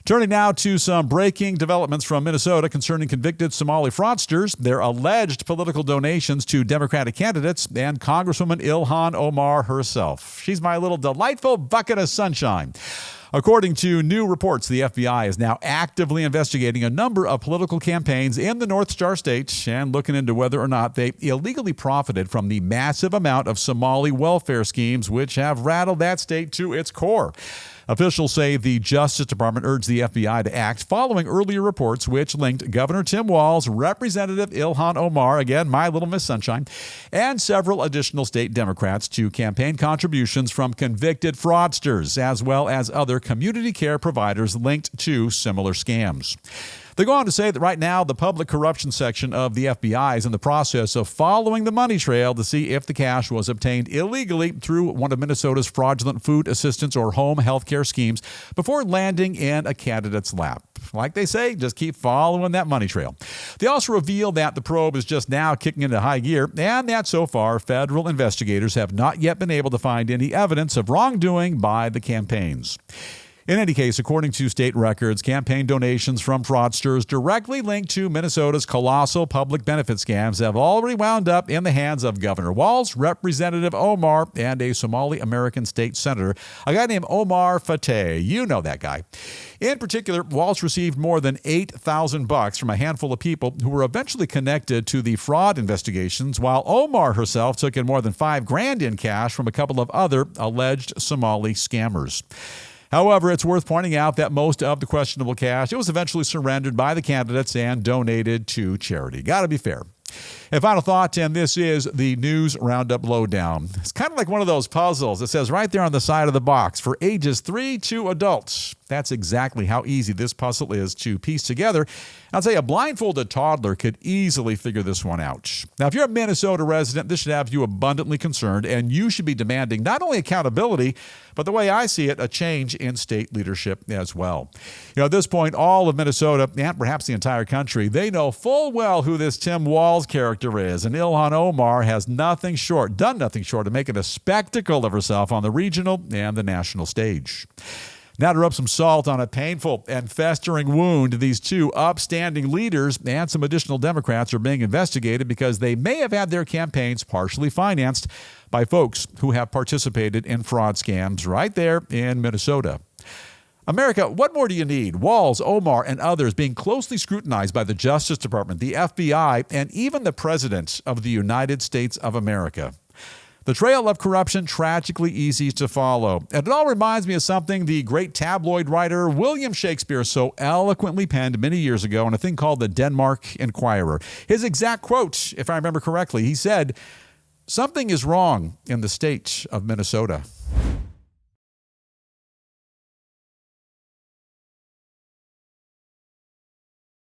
Turning now to some breaking developments from Minnesota concerning convicted Somali fraudsters, their alleged political donations to Democratic candidates, and Congresswoman Ihan Omar herself. She's my little delightful bucket of sunshine. According to new reports, the FBI is now actively investigating a number of political campaigns in the North Star State and looking into whether or not they illegally profited from the massive amount of Somali welfare schemes which have rattled that state to its core. Officials say the Justice Department urged the FBI to act following earlier reports which linked Governor Tim Walz, Representative Ihan Omar, again, my little Miss Sunshine, and several additional state Democrats to campaign contributions from convicted fraudsters, as well as other community care providers linked to similar scams. They go on to say that right now, the public corruption section of the FBI is in the process of following the money trail to see if the cash was obtained illegally through one of Minnesota's fraudulent food assistance or home health care schemes before landing in a candidate's lap. Like they say, just keep following that money trail. They also reveal that the probe is just now kicking into high gear and that so far, federal investigators have not yet been able to find any evidence of wrongdoing by the campaigns. In any case, according to state records, campaign donations from fraudsters directly linked to Minnesota's colossal public benefit scams have already wound up in the hands of Governor Walz, Representative Omar, and a Somali American state senator, a guy named Omar Fateh. You know that guy. In particular, Walz received more than $8,000 from a handful of people who were eventually connected to the fraud investigations, while Omar herself took in more than $5,000 in cash from a couple of other alleged Somali scammers. However, it's worth pointing out that most of the questionable cash, it was eventually surrendered by the candidates and donated to charity. Got to be fair. And final thought, and this is the News Roundup Lowdown. It's kind of like one of those puzzles. It says right there on the side of the box, for ages 3 to adults. That's exactly how easy this puzzle is to piece together. I'll tell you, a blindfolded toddler could easily figure this one out. Now, if you're a Minnesota resident, this should have you abundantly concerned, and you should be demanding not only accountability, but the way I see it, a change in state leadership as well. You know, at this point, all of Minnesota, and perhaps the entire country, they know full well who this Tim Walz character is, and Ihan Omar has done nothing short of making a spectacle of herself on the regional and the national stage. Now to rub some salt on a painful and festering wound, these two upstanding leaders and some additional Democrats are being investigated because they may have had their campaigns partially financed by folks who have participated in fraud scams right there in Minnesota. America, what more do you need? Walz, Omar, and others being closely scrutinized by the Justice Department, the FBI, and even the President of the United States of America. The trail of corruption tragically easy to follow. And it all reminds me of something the great tabloid writer William Shakespeare so eloquently penned many years ago in a thing called the Denmark Enquirer. His exact quote, if I remember correctly, he said, "Something is wrong in the state of Minnesota."